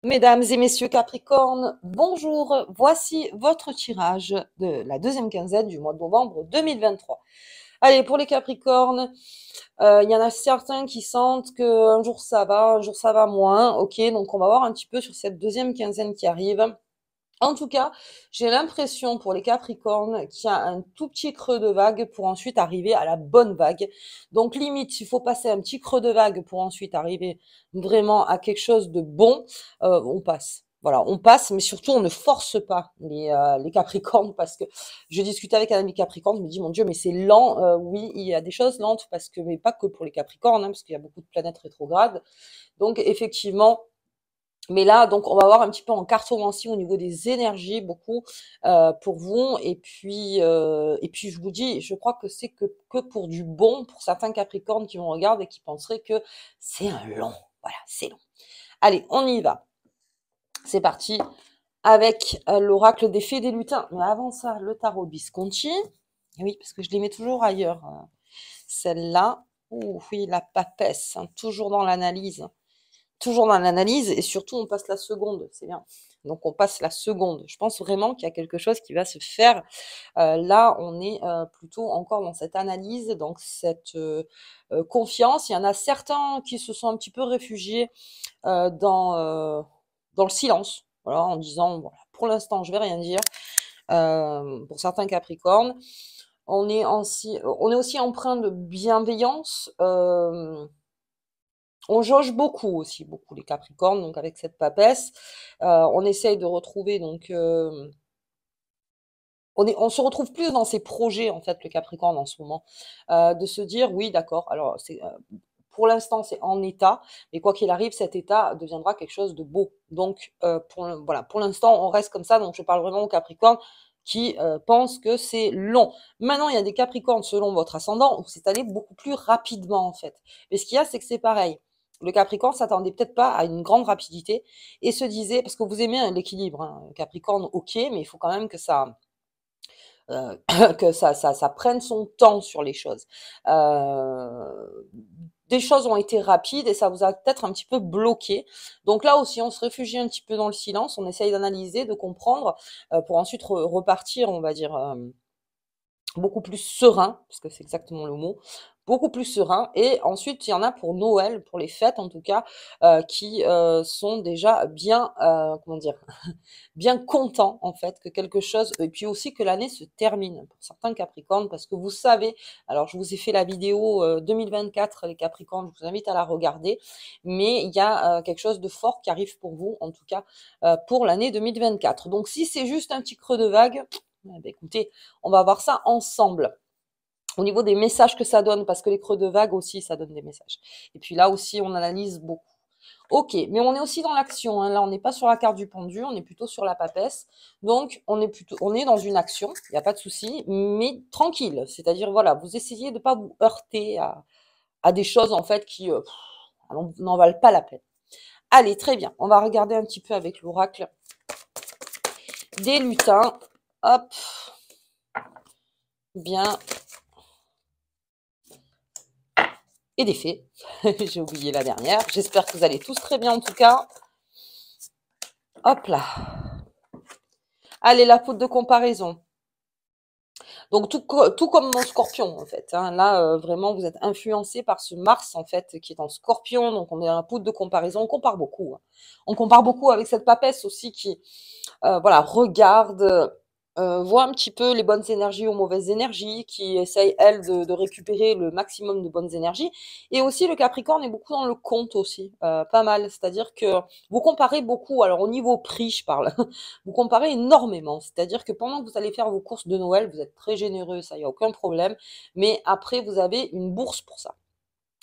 Mesdames et messieurs Capricorne, bonjour. Voici votre tirage de la deuxième quinzaine du mois de novembre 2023. Allez, pour les Capricornes, il y en a certains qui sentent qu'un jour ça va, un jour ça va moins. Ok, donc on va voir un petit peu sur cette deuxième quinzaine qui arrive. En tout cas, j'ai l'impression pour les Capricornes qu'il y a un tout petit creux de vague pour ensuite arriver à la bonne vague. Donc limite, s'il faut passer un petit creux de vague pour ensuite arriver vraiment à quelque chose de bon, on passe. Voilà, on passe, mais surtout on ne force pas les Capricornes parce que je discutais avec un ami Capricorne, je me dis mon Dieu, mais c'est lent. Oui, il y a des choses lentes parce que, mais pas que pour les Capricornes, hein, parce qu'il y a beaucoup de planètes rétrogrades. Donc effectivement, mais là, donc, on va voir un petit peu en cartomancie au niveau des énergies, beaucoup pour vous. Et puis, je vous dis, je crois que c'est que pour du bon, pour certains Capricornes qui me regardent et qui penseraient que c'est un long. Voilà, c'est long. Allez, on y va. C'est parti avec l'oracle des fées des lutins. Mais avant ça, le tarot de Visconti. Oui, parce que je les mets toujours ailleurs. Celle-là. Ouh, oui, la papesse, hein, toujours dans l'analyse. Toujours dans l'analyse et surtout on passe la seconde, c'est bien. Donc on passe la seconde. Je pense vraiment qu'il y a quelque chose qui va se faire. Là, on est plutôt encore dans cette analyse, donc cette confiance. Il y en a certains qui se sont un petit peu réfugiés dans le silence, voilà, en disant voilà, pour l'instant je vais rien dire. Pour certains Capricornes, on est aussi empreint de bienveillance. On jauge beaucoup aussi, beaucoup les Capricornes, donc avec cette papesse, on essaye de retrouver donc on se retrouve plus dans ces projets en fait le Capricorne en ce moment, de se dire oui d'accord, alors c'est pour l'instant c'est en état, mais quoi qu'il arrive cet état deviendra quelque chose de beau. Donc voilà, pour l'instant on reste comme ça, donc je parle vraiment aux Capricornes qui pensent que c'est long. Maintenant il y a des Capricornes selon votre ascendant où c'est allé beaucoup plus rapidement en fait. Mais ce qu'il y a c'est que c'est pareil. Le Capricorne s'attendait peut-être pas à une grande rapidité et se disait, parce que vous aimez l'équilibre, hein, Capricorne, ok, mais il faut quand même que euh, ça prenne son temps sur les choses. Euh, des choses ont été rapides et ça vous a peut-être un petit peu bloqué. Donc là aussi, on se réfugie un petit peu dans le silence, on essaye d'analyser, de comprendre, pour ensuite repartir, on va dire, beaucoup plus serein, parce que c'est exactement le mot, beaucoup plus serein. Et ensuite, il y en a pour Noël, pour les fêtes en tout cas, qui sont déjà bien, comment dire, bien contents en fait que quelque chose, et puis aussi que l'année se termine pour certains Capricornes, parce que vous savez, alors je vous ai fait la vidéo 2024 les Capricornes, je vous invite à la regarder, mais il y a quelque chose de fort qui arrive pour vous, en tout cas pour l'année 2024. Donc si c'est juste un petit creux de vague, écoutez, on va voir ça ensemble. Au niveau des messages que ça donne, parce que les creux de vague aussi, ça donne des messages. Et puis là aussi, on analyse beaucoup. Ok, mais on est aussi dans l'action, hein. Là, on n'est pas sur la carte du pendu, on est plutôt sur la papesse. Donc, on est dans une action, il n'y a pas de souci, mais tranquille. C'est-à-dire, voilà, vous essayez de ne pas vous heurter à des choses, en fait, qui n'en valent pas la peine. Allez, très bien. On va regarder un petit peu avec l'oracle des lutins. Hop. Bien. Et des fées. J'ai oublié la dernière. J'espère que vous allez tous très bien en tout cas. Hop là. Allez, la poudre de comparaison. Donc tout comme mon scorpion en fait. Hein. Là, vraiment, vous êtes influencé par ce Mars en fait qui est en scorpion. Donc on est à la poudre de comparaison. On compare beaucoup. Hein. On compare beaucoup avec cette papesse aussi qui, voilà, regarde, voit un petit peu les bonnes énergies aux mauvaises énergies, qui essaye, elle, de récupérer le maximum de bonnes énergies. Et aussi, le Capricorne est beaucoup dans le compte aussi, pas mal. C'est-à-dire que vous comparez beaucoup, alors au niveau prix, je parle, vous comparez énormément. C'est-à-dire que pendant que vous allez faire vos courses de Noël, vous êtes très généreux, ça, il n'y a aucun problème. Mais après, vous avez une bourse pour ça.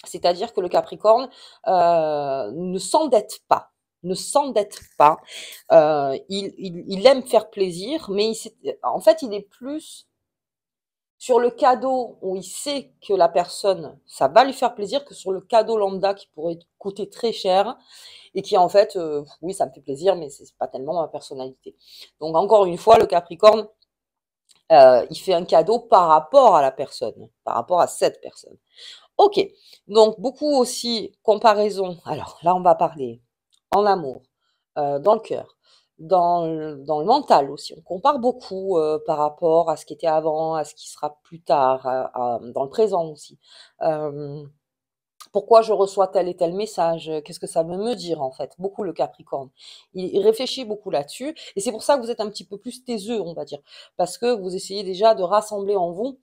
C'est-à-dire que le Capricorne ne s'endette pas. Ne s'endette pas. Il aime faire plaisir, mais en fait, il est plus sur le cadeau où il sait que la personne, ça va lui faire plaisir, que sur le cadeau lambda qui pourrait coûter très cher et qui en fait, oui, ça me fait plaisir, mais c'est pas tellement ma personnalité. Donc encore une fois, le Capricorne, il fait un cadeau par rapport à la personne, par rapport à cette personne. Ok, donc beaucoup aussi comparaison. Alors là, on va parler en amour, dans le cœur, dans le mental aussi. On compare beaucoup par rapport à ce qui était avant, à ce qui sera plus tard, dans le présent aussi. Euh, Pourquoi je reçois tel et tel message? Qu'est-ce que ça veut me dire en fait? Beaucoup le Capricorne. Il réfléchit beaucoup là-dessus et c'est pour ça que vous êtes un petit peu plus taiseux, on va dire, parce que vous essayez déjà de rassembler en vous,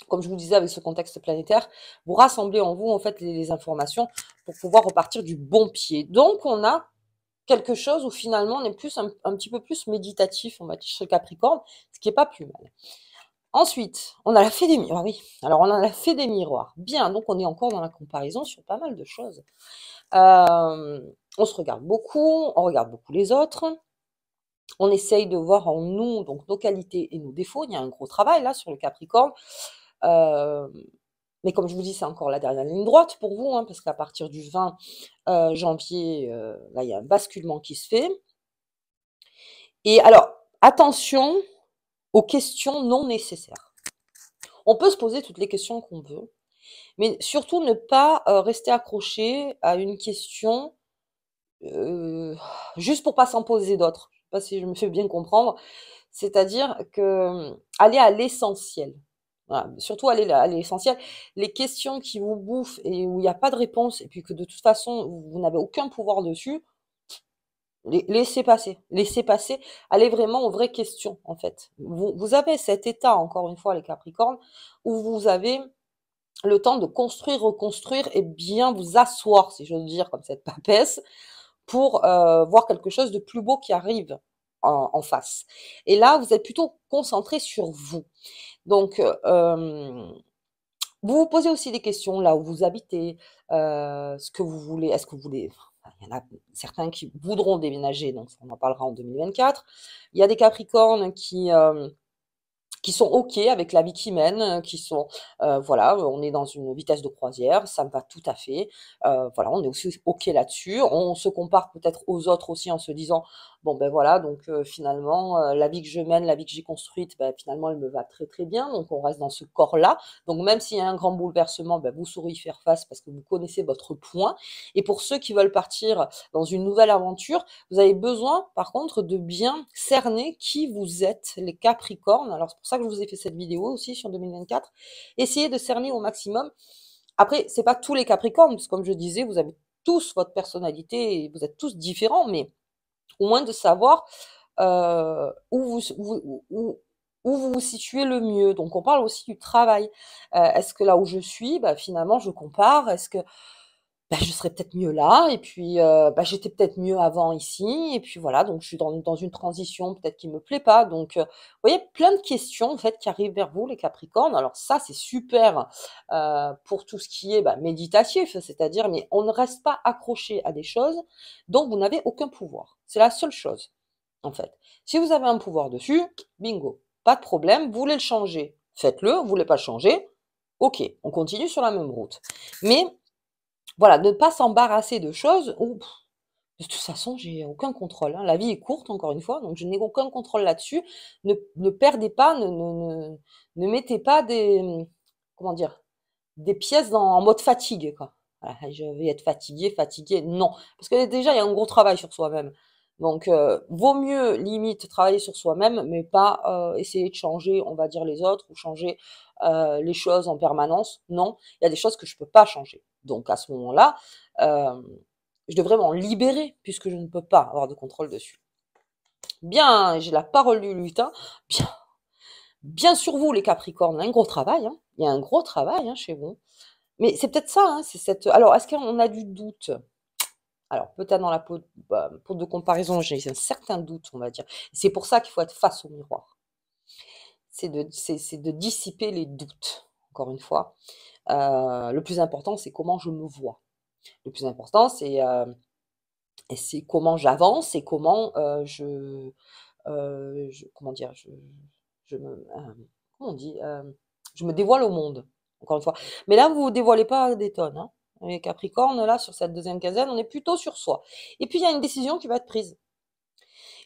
comme je vous disais avec ce contexte planétaire, vous rassemblez en vous en fait les informations pour pouvoir repartir du bon pied. Donc on a quelque chose où finalement on est plus un petit peu plus méditatif, on va dire, chez le Capricorne, ce qui est pas plus mal. Ensuite, on a la fée des miroirs. Oui, alors on a la fée des miroirs. Bien, donc on est encore dans la comparaison sur pas mal de choses. On se regarde beaucoup, on regarde beaucoup les autres. On essaye de voir en nous donc nos qualités et nos défauts. Il y a un gros travail là sur le Capricorne. Euh, mais comme je vous dis, c'est encore la dernière ligne droite pour vous, hein, parce qu'à partir du 20 janvier, là, il y a un basculement qui se fait. Et alors, attention aux questions non nécessaires. On peut se poser toutes les questions qu'on veut, mais surtout ne pas rester accroché à une question juste pour pas s'en poser d'autres. Je sais pas si je me fais bien comprendre. C'est-à-dire que aller à l'essentiel. Voilà, surtout aller à l'essentiel. Les questions qui vous bouffent et où il n'y a pas de réponse, et puis que de toute façon, vous n'avez aucun pouvoir dessus, laissez passer. Laissez passer. Allez vraiment aux vraies questions, en fait. Vous avez cet état, encore une fois, les Capricornes, où vous avez le temps de construire, reconstruire et bien vous asseoir, si j'ose dire, comme cette papesse, pour voir quelque chose de plus beau qui arrive en face. Et là, vous êtes plutôt concentré sur vous. Donc, vous vous posez aussi des questions là où vous habitez, ce que vous voulez, est-ce que vous voulez, enfin, il y en a certains qui voudront déménager, donc on en parlera en 2024. Il y a des Capricornes qui sont OK avec la vie qu'ils mènent, qui sont, voilà, on est dans une vitesse de croisière, ça me va tout à fait. Voilà, on est aussi OK là-dessus. On se compare peut-être aux autres aussi en se disant: «Bon, ben, voilà, donc finalement, la vie que je mène, la vie que j'ai construite, bah, finalement, elle me va très, très bien». Donc on reste dans ce corps-là. Donc même s'il y a un grand bouleversement, bah, vous saurez y faire face parce que vous connaissez votre point. Et pour ceux qui veulent partir dans une nouvelle aventure, vous avez besoin, par contre, de bien cerner qui vous êtes, les Capricornes. Alors, c'est pour ça que je vous ai fait cette vidéo aussi sur 2024. Essayez de cerner au maximum. Après, c'est pas tous les Capricornes, parce que comme je disais, vous avez tous votre personnalité et vous êtes tous différents, mais au moins de savoir où vous vous situez le mieux. Donc, on parle aussi du travail. Est-ce que là où je suis, bah, finalement, je compare? Est-ce que bah, je serais peut-être mieux là et puis, bah, j'étais peut-être mieux avant ici et puis voilà, donc je suis dans une transition peut-être qui me plaît pas donc, vous voyez plein de questions en fait qui arrivent vers vous les Capricornes. Alors ça, c'est super, pour tout ce qui est, bah, méditatif, c'est-à-dire mais on ne reste pas accroché à des choses dont vous n'avez aucun pouvoir. C'est la seule chose, en fait. Si vous avez un pouvoir dessus, bingo, pas de problème, vous voulez le changer, faites-le, vous voulez pas le changer, OK, on continue sur la même route. Mais voilà, ne pas s'embarrasser de choses où, de toute façon, j'ai aucun contrôle, hein. La vie est courte, encore une fois, donc je n'ai aucun contrôle là-dessus. Ne perdez pas, ne mettez pas comment dire, des pièces en mode fatigue, quoi. Voilà, je vais être fatigué, non. Parce que déjà, il y a un gros travail sur soi-même. Donc, vaut mieux, limite, travailler sur soi-même, mais pas essayer de changer, on va dire, les autres ou changer les choses en permanence. Non, il y a des choses que je peux pas changer. Donc, à ce moment-là, euh, je devrais m'en libérer puisque je ne peux pas avoir de contrôle dessus. Bien, j'ai la parole du lutin. Bien, bien sur vous, les Capricornes, un gros travail, hein. Il y a un gros travail hein, chez vous. Mais c'est peut-être ça, hein, c'est cette. Alors, est-ce qu'on a du doute? Alors, peut-être dans la peau de comparaison, j'ai un certain doute, on va dire. C'est pour ça qu'il faut être face au miroir. C'est de dissiper les doutes, encore une fois. Le plus important, c'est comment je me vois. Le plus important, c'est comment j'avance et comment comment dire, je me, comment on dit, je me dévoile au monde, encore une fois. Mais là, vous vous dévoilez pas des tonnes, hein. Les Capricornes, là, sur cette deuxième quinzaine, on est plutôt sur soi. Et puis, il y a une décision qui va être prise.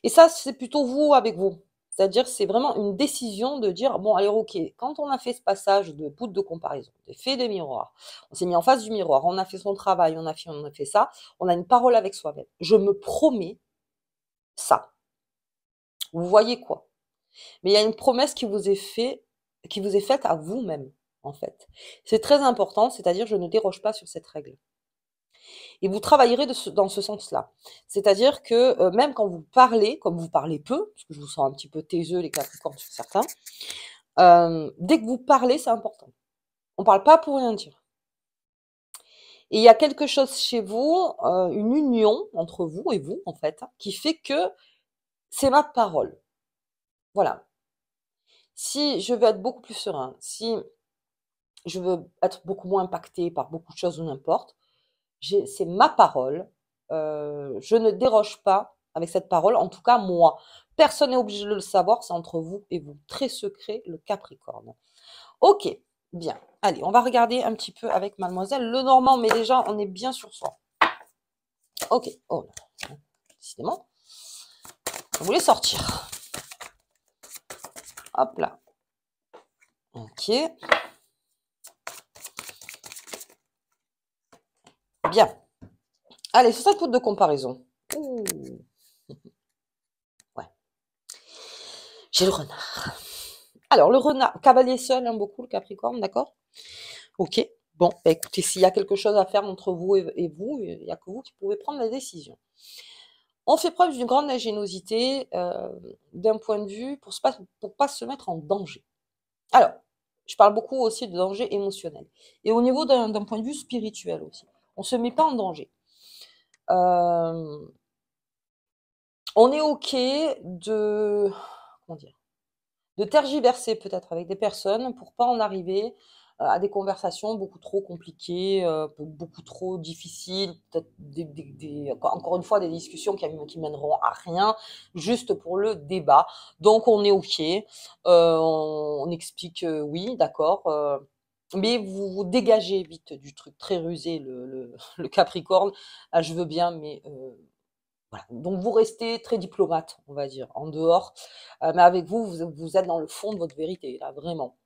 Et ça, c'est plutôt vous avec vous. C'est-à-dire, c'est vraiment une décision de dire, bon, allez, ok, quand on a fait ce passage de bout de comparaison, on a fait des miroirs, on s'est mis en face du miroir, on a fait son travail, on a fait ça, on a une parole avec soi-même. Je me promets ça. Vous voyez quoi? Mais il y a une promesse qui vous est faite à vous-même, en fait. C'est très important, c'est-à-dire, je ne déroge pas sur cette règle. Et vous travaillerez dans ce sens-là. C'est-à-dire que même quand vous parlez, comme vous parlez peu, parce que je vous sens un petit peu taiseux, les Capricornes sur certains, dès que vous parlez, c'est important. On ne parle pas pour rien dire. Et il y a quelque chose chez vous, une union entre vous et vous, en fait, qui fait que c'est ma parole. Voilà. Si je veux être beaucoup plus serein, si je veux être beaucoup moins impacté par beaucoup de choses ou n'importe, c'est ma parole. Je ne déroge pas avec cette parole, en tout cas moi. Personne n'est obligé de le savoir, c'est entre vous et vous. Très secret, le Capricorne. Ok, bien. Allez, on va regarder un petit peu avec Mademoiselle Lenormand, mais déjà, on est bien sur soi. Ok, oh là, décidément. Je voulais sortir. Hop là. Ok. Bien. Allez, c'est ça le de comparaison. Ouh. Ouais. J'ai le renard. Alors, le renard, cavalier seul, aime beaucoup le Capricorne, d'accord? Ok. Bon, bah, écoutez, s'il y a quelque chose à faire entre vous et vous, il n'y a que vous qui pouvez prendre la décision. On fait preuve d'une grande ingéniosité d'un point de vue pour pas se mettre en danger. Alors, je parle beaucoup aussi de danger émotionnel. Et au niveau d'un point de vue spirituel aussi. On ne se met pas en danger. On est OK de, comment dire, de tergiverser peut-être avec des personnes pour pas en arriver à des conversations beaucoup trop compliquées, beaucoup trop difficiles, peut-être encore une fois des discussions qui mèneront à rien, juste pour le débat. Donc on est OK, on explique oui, d'accord, mais vous dégagez vite du truc très rusé, le Capricorne. Ah, je veux bien, mais voilà. Donc vous restez très diplomate, on va dire, en dehors, mais avec vous êtes dans le fond de votre vérité, là, vraiment.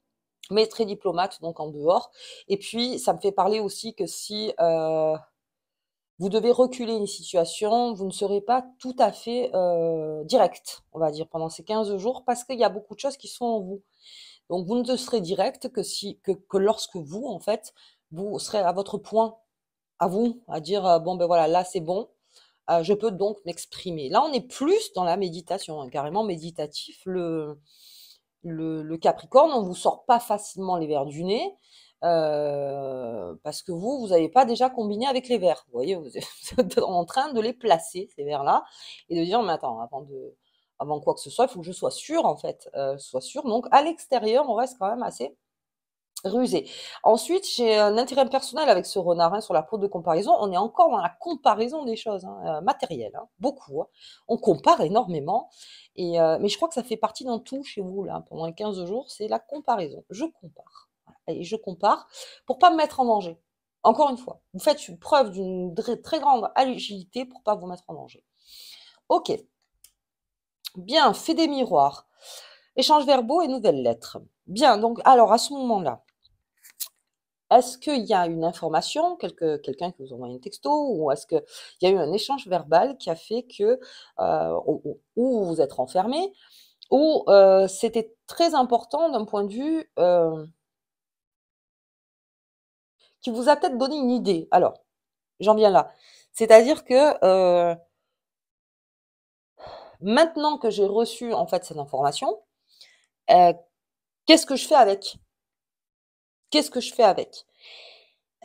Mais très diplomate, donc en dehors. Et puis, ça me fait parler aussi que si vous devez reculer une situation, vous ne serez pas tout à fait direct, on va dire, pendant ces 15 jours, parce qu'il y a beaucoup de choses qui sont en vous. Donc vous ne serez direct que lorsque vous, en fait, vous serez à votre point, à vous, à dire, bon ben voilà, là c'est bon, je peux donc m'exprimer. Là, on est plus dans la méditation, hein, carrément méditatif. Le Capricorne, on ne vous sort pas facilement les vers du nez, parce que vous n'avez pas déjà combiné avec les vers. Vous voyez, vous êtes en train de les placer, ces vers-là, et de dire, mais attends, avant quoi que ce soit, il faut que je sois sûre, en fait. Sois sûre. Donc, à l'extérieur, on reste quand même assez rusé. Ensuite, j'ai un intérêt personnel avec ce renard, hein, sur la peau de comparaison. On est encore dans la comparaison des choses, hein, matérielles, hein, beaucoup, hein. On compare énormément, mais je crois que ça fait partie d'un tout chez vous, là, pendant les 15 jours, c'est la comparaison. Je compare. Voilà. Et je compare pour pas me mettre en danger. Encore une fois, vous faites une preuve d'une très grande agilité pour pas vous mettre en danger. Ok. Bien, fait des miroirs. Échanges verbaux et nouvelles lettres. Bien, donc, alors, à ce moment-là, est-ce qu'il y a une information, quelqu'un qui vous envoie un texto, ou est-ce qu'il y a eu un échange verbal qui a fait que, ou vous vous êtes renfermé, ou c'était très important d'un point de vue qui vous a peut-être donné une idée. Alors, j'en viens là. C'est-à-dire que maintenant que j'ai reçu en fait cette information, euh, qu'est-ce que je fais avec? Qu'est-ce que je fais avec?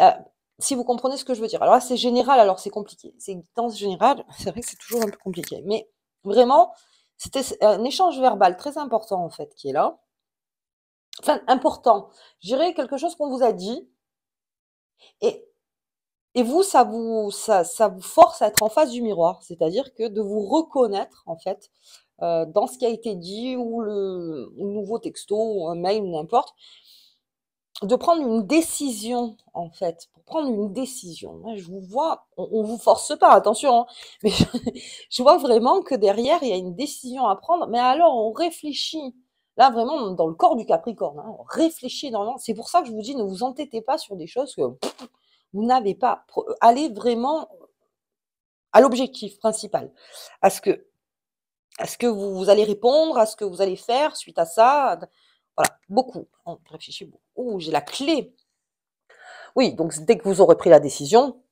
Euh, si vous comprenez ce que je veux dire. Alors là, c'est général, alors c'est compliqué. C'est dans général, c'est vrai que c'est toujours un peu compliqué. Mais vraiment, c'était un échange verbal très important, en fait, qui est là. Enfin, important. Je dirais quelque chose qu'on vous a dit. Et, et vous, ça vous force à être en face du miroir. C'est-à-dire que de vous reconnaître, en fait, dans ce qui a été dit, ou le nouveau texto, ou un mail, ou n'importe. de prendre une décision, en fait, pour prendre une décision. Moi, je vous vois, on vous force pas, attention, hein, mais je vois vraiment que derrière, il y a une décision à prendre, mais alors on réfléchit. Là, vraiment, dans le corps du Capricorne, hein, on réfléchit énormément. C'est pour ça que je vous dis, ne vous entêtez pas sur des choses que vous n'avez pas. Allez vraiment à l'objectif principal, à ce que, à ce que vous allez répondre, à ce que vous allez faire suite à ça. Voilà, beaucoup. On réfléchit beaucoup. Oh, j'ai la clé. Oui, donc dès que vous aurez pris la décision,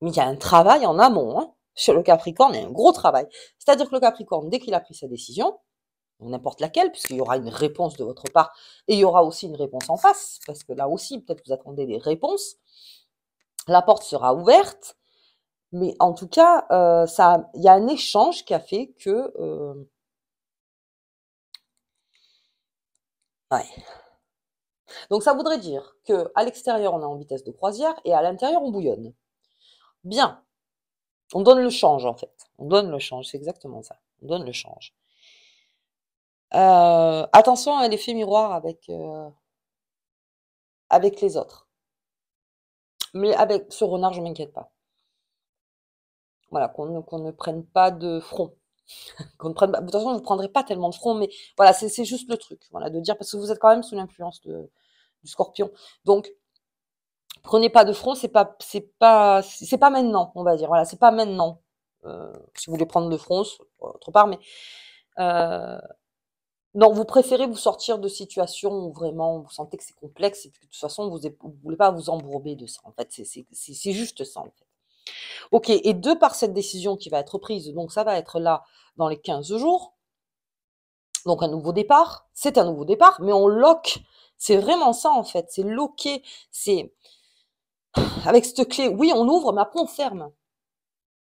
mais il y a un travail en amont, hein. Sur le Capricorne, il y a un gros travail. C'est-à-dire que le Capricorne, dès qu'il a pris sa décision, n'importe laquelle, puisqu'il y aura une réponse de votre part, et il y aura aussi une réponse en face, parce que là aussi, peut-être vous attendez des réponses, la porte sera ouverte, mais en tout cas, il y a un échange qui a fait que, ouais. Donc ça voudrait dire que à l'extérieur, on est en vitesse de croisière, et à l'intérieur, on bouillonne. Bien, on donne le change, en fait. On donne le change, c'est exactement ça. On donne le change. Attention à l'effet miroir avec les autres. Mais avec ce renard, je m'inquiète pas. Voilà, qu'on ne prenne pas de front. Qu'on ne prenne pas, de toute façon, vous ne prendrez pas tellement de front, mais voilà, c'est juste le truc. Voilà, de dire, parce que vous êtes quand même sous l'influence du scorpion. Donc, prenez pas de front, c'est pas maintenant, on va dire. Voilà, c'est pas maintenant. Si vous voulez prendre de front, c'est autre part, mais euh, non, vous préférez vous sortir de situations où vraiment vous sentez que c'est complexe et que de toute façon vous ne voulez pas vous embourber de ça. En fait, c'est juste ça. En fait. Ok, et de par cette décision qui va être prise, donc ça va être là dans les 15 jours, donc un nouveau départ, c'est un nouveau départ, mais on lock. C'est vraiment ça en fait, c'est locké. C'est avec cette clé, oui, on ouvre, mais après on ferme.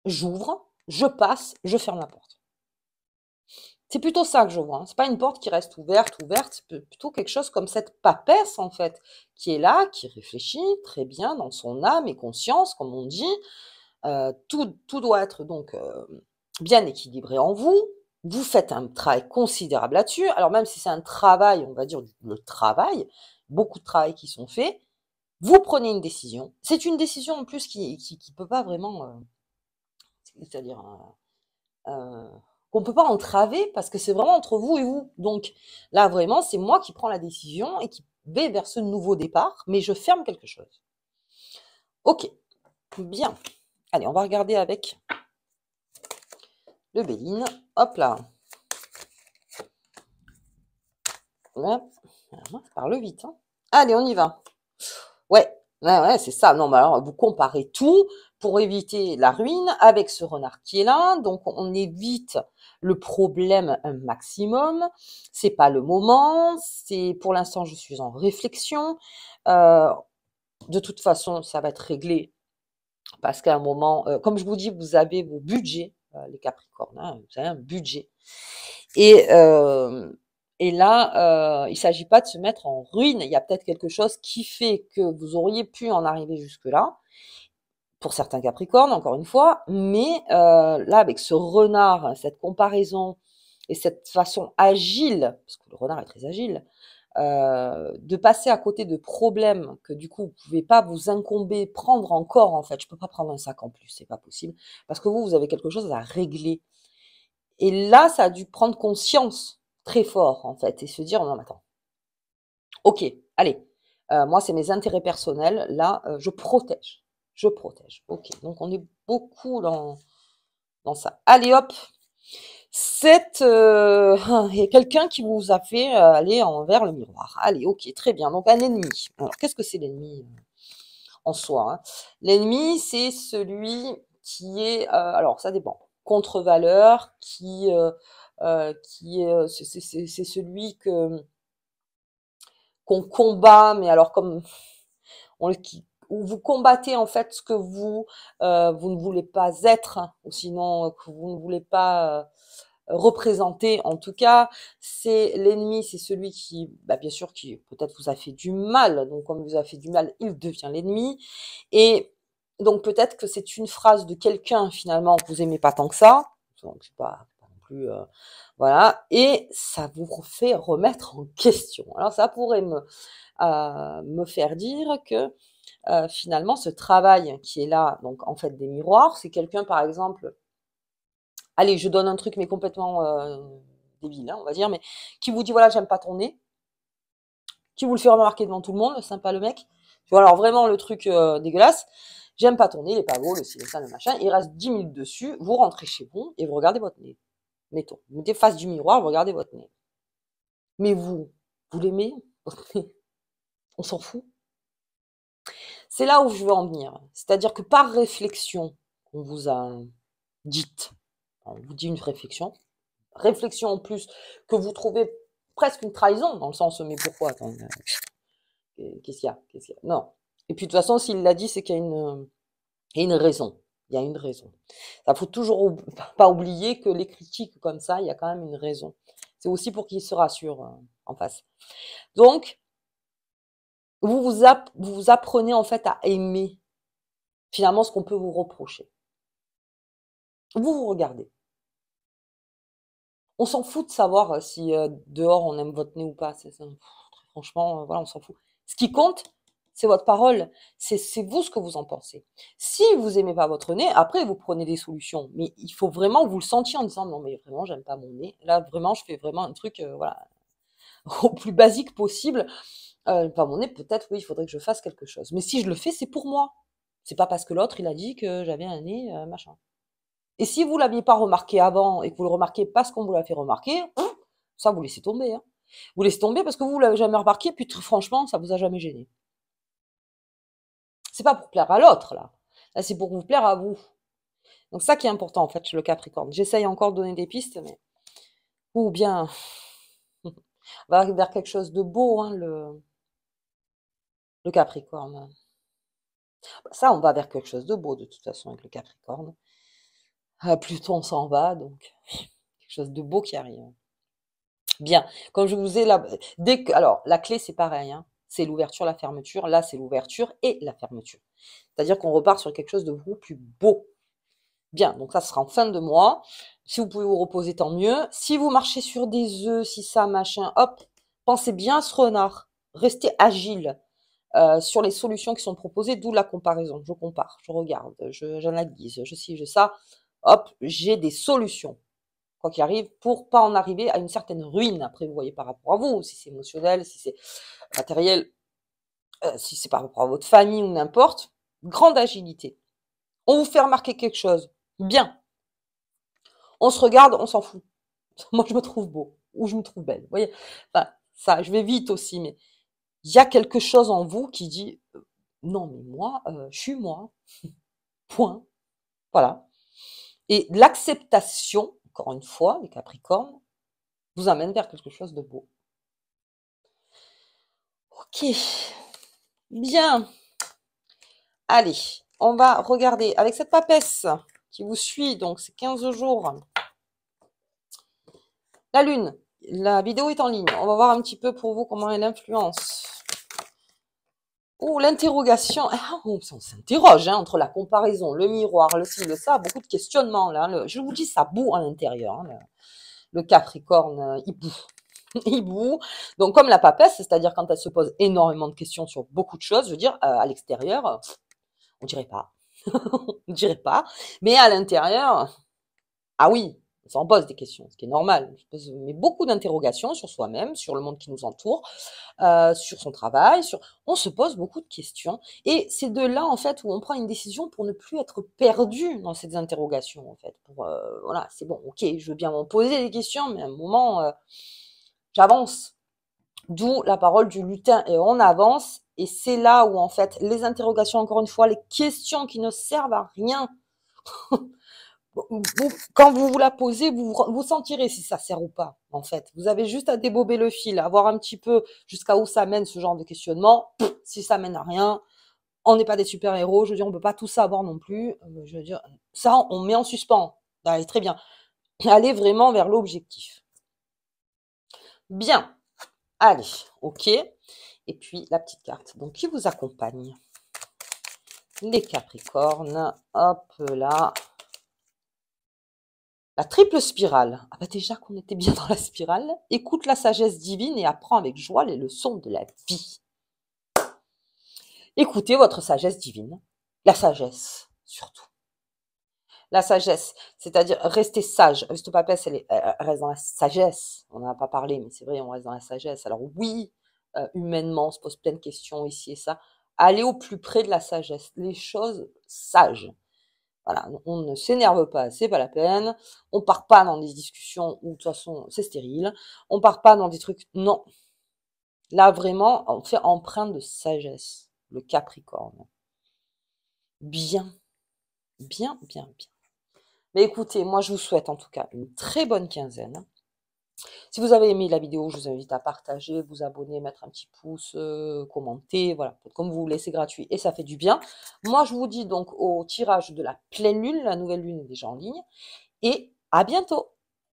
J'ouvre, je passe, je ferme la porte. C'est plutôt ça que je vois. Hein. C'est pas une porte qui reste ouverte. C'est plutôt quelque chose comme cette papesse en fait, qui est là, qui réfléchit très bien dans son âme et conscience, comme on dit. Tout doit être donc bien équilibré en vous. Vous faites un travail considérable là-dessus. Alors même si c'est un travail, on va dire le travail, beaucoup de travail qui sont faits, vous prenez une décision. C'est une décision en plus qui peut pas vraiment, c'est-à-dire qu'on peut pas entraver parce que c'est vraiment entre vous et vous. Donc là vraiment, c'est moi qui prends la décision et qui vais vers ce nouveau départ, mais je ferme quelque chose. Ok, bien. Allez, on va regarder avec le Béline. Hop là. Ouais, ça parle vite. Hein. Allez, on y va. Ouais, c'est ça. Non, mais alors, vous comparez tout pour éviter la ruine avec ce renard qui est là. Donc, on évite le problème un maximum. C'est pas le moment. C'est pour l'instant, je suis en réflexion. Euh, de toute façon, ça va être réglé parce qu'à un moment, comme je vous dis, vous avez vos budgets, les Capricornes. Hein, vous avez un budget. Et, euh, et là, il ne s'agit pas de se mettre en ruine. Il y a peut-être quelque chose qui fait que vous auriez pu en arriver jusque-là, pour certains Capricornes, encore une fois. Mais là, avec ce renard, cette comparaison et cette façon agile, parce que le renard est très agile, de passer à côté de problèmes que du coup vous pouvez pas vous incomber, prendre encore en fait. Je peux pas prendre un sac en plus, c'est pas possible, parce que vous avez quelque chose à régler. Et là, ça a dû prendre conscience très fort, en fait, et se dire, non, mais attends, ok, allez, moi, c'est mes intérêts personnels, là, je protège. Je protège. Ok, donc on est beaucoup dans ça. Allez, hop, il y a quelqu'un qui vous a fait aller envers le miroir. Allez, ok, très bien. Donc un ennemi. Alors, qu'est-ce que c'est l'ennemi en soi hein. L'ennemi, c'est celui qui est, alors ça dépend, contre-valeur, qui est, c'est celui qu'on combat, mais alors comme où vous combattez en fait ce que vous ne voulez pas être, hein, ou sinon que vous ne voulez pas représenter. En tout cas, c'est l'ennemi, c'est celui qui, bah, bien sûr, qui peut-être vous a fait du mal. Donc, comme il vous a fait du mal, il devient l'ennemi. Et donc, peut-être que c'est une phrase de quelqu'un finalement que vous aimez pas tant que ça. Donc, c'est pas non plus, voilà, et ça vous fait remettre en question. Alors ça pourrait me faire dire que finalement ce travail qui est là, donc en fait des miroirs, c'est quelqu'un par exemple, allez, je donne un truc mais complètement débile, hein, on va dire, mais qui vous dit voilà, j'aime pas ton nez, qui vous le fait remarquer devant tout le monde, sympa le mec. Tu vois, alors vraiment le truc dégueulasse, j'aime pas ton nez, il est pas beau, le ci, le ça, le machin, il reste 10 minutes dessus, vous rentrez chez vous et vous regardez votre nez. Mettons, vous mettez face du miroir, vous regardez votre nez. Mais vous l'aimez, votre nez? On s'en fout. C'est là où je veux en venir. C'est-à-dire que par réflexion qu'on vous a dite, on vous dit une réflexion en plus que vous trouvez presque une trahison, dans le sens, mais pourquoi? Attends, qu'est-ce qu'il y a? Qu'est-ce qu'il y a? Non. Et puis de toute façon, s'il l'a dit, c'est qu'il y a une raison. Il y a une raison. Il faut toujours pas oublier que les critiques comme ça, il y a quand même une raison. C'est aussi pour qu'il se rassure en face. Donc, vous apprenez en fait à aimer finalement ce qu'on peut vous reprocher. Vous regardez. On s'en fout de savoir si dehors on aime votre nez ou pas. Franchement, voilà, on s'en fout. Ce qui compte, c'est votre parole. C'est vous ce que vous en pensez. Si vous aimez pas votre nez, après vous prenez des solutions. Mais il faut vraiment que vous le sentiez en disant non mais vraiment j'aime pas mon nez. Là vraiment je fais vraiment un truc voilà au plus basique possible. Pas mon nez, peut-être oui il faudrait que je fasse quelque chose. Mais si je le fais, c'est pour moi. C'est pas parce que l'autre il a dit que j'avais un nez machin. Et si vous l'aviez pas remarqué avant et que vous le remarquez parce qu'on vous l'a fait remarquer, ça vous laissez tomber. Hein. Vous laissez tomber parce que vous l'avez jamais remarqué, puis franchement, ça vous a jamais gêné. C'est pas pour plaire à l'autre, là. Là, c'est pour vous plaire à vous. Donc ça qui est important, en fait, chez le Capricorne. J'essaye encore de donner des pistes, mais... Ou bien... on va vers quelque chose de beau, hein, le Capricorne. Ça, on va vers quelque chose de beau, de toute façon, avec le Capricorne. Pluton on s'en va, donc... quelque chose de beau qui arrive. Bien. Comme je vous ai là... Alors, la clé, c'est pareil, hein. C'est l'ouverture, la fermeture. Là, c'est l'ouverture et la fermeture. C'est-à-dire qu'on repart sur quelque chose de beaucoup plus beau. Bien, donc ça sera en fin de mois. Si vous pouvez vous reposer, tant mieux. Si vous marchez sur des œufs, si ça, machin, hop, pensez bien à ce renard. Restez agile sur les solutions qui sont proposées, d'où la comparaison. Je compare, je regarde, j'analyse, je ci, je ça. Hop, j'ai des solutions, quoi qu'il arrive, pour pas en arriver à une certaine ruine. Après, vous voyez par rapport à vous, si c'est émotionnel, si c'est matériel, si c'est par rapport à votre famille ou n'importe. Grande agilité. On vous fait remarquer quelque chose. Bien. On se regarde, on s'en fout. Moi, je me trouve beau ou je me trouve belle. Vous voyez, enfin, ça, je vais vite aussi, mais il y a quelque chose en vous qui dit non, mais moi, je suis moi. Point. Voilà. Et l'acceptation, encore une fois, les Capricornes, vous amène vers quelque chose de beau. Ok. Bien. Allez, on va regarder avec cette papesse qui vous suit, donc c'est 15 jours. La Lune, la vidéo est en ligne. On va voir un petit peu pour vous comment elle influence. Oh, l'interrogation. Ah, on s'interroge hein, entre la comparaison, le miroir, le ci, le ça. Beaucoup de questionnements là. Je vous dis, ça boue à l'intérieur. Hein, le Capricorne, il boue. Il boue. Donc, comme la papesse, c'est-à-dire quand elle se pose énormément de questions sur beaucoup de choses, je veux dire, à l'extérieur, on dirait pas. On dirait pas. Mais à l'intérieur, ah oui, on s'en pose des questions, ce qui est normal. Je pose mais beaucoup d'interrogations sur soi-même, sur le monde qui nous entoure, sur son travail, on se pose beaucoup de questions. Et c'est de là, en fait, où on prend une décision pour ne plus être perdu dans ces interrogations, en fait. Voilà, c'est bon, ok, je veux bien m'en poser des questions, mais à un moment, j'avance. D'où la parole du lutin, et on avance. Et c'est là où, en fait, les interrogations, encore une fois, les questions qui ne servent à rien, quand vous vous la posez, vous sentirez si ça sert ou pas, en fait. Vous avez juste à débober le fil, à voir un petit peu jusqu'à où ça mène ce genre de questionnement. Si ça mène à rien, on n'est pas des super-héros. Je veux dire, on peut pas tout savoir non plus. Je veux dire, ça, on met en suspens. Allez, très bien. Allez vraiment vers l'objectif. Bien. Allez, ok. Et puis, la petite carte. Donc, qui vous accompagne? Les Capricornes. Hop là. La triple spirale. Ah bah déjà qu'on était bien dans la spirale. Écoute la sagesse divine et apprends avec joie les leçons de la vie. Écoutez votre sagesse divine. La sagesse, surtout. La sagesse, c'est-à-dire rester sage. Aristopathès, elle reste dans la sagesse. On n'en a pas parlé, mais c'est vrai, on reste dans la sagesse. Alors oui, humainement, on se pose plein de questions ici et ça. Aller au plus près de la sagesse, les choses sages. Voilà, on ne s'énerve pas, c'est pas la peine. On part pas dans des discussions où de toute façon c'est stérile. On part pas dans des trucs. Non. Là vraiment, on fait empreinte de sagesse. Le Capricorne. Bien, bien, bien, bien. Mais écoutez, moi je vous souhaite en tout cas une très bonne quinzaine. Si vous avez aimé la vidéo, je vous invite à partager, vous abonner, mettre un petit pouce, commenter, voilà, comme vous voulez, c'est gratuit et ça fait du bien. Moi je vous dis donc au tirage de la pleine lune, la nouvelle lune est déjà en ligne, et à bientôt.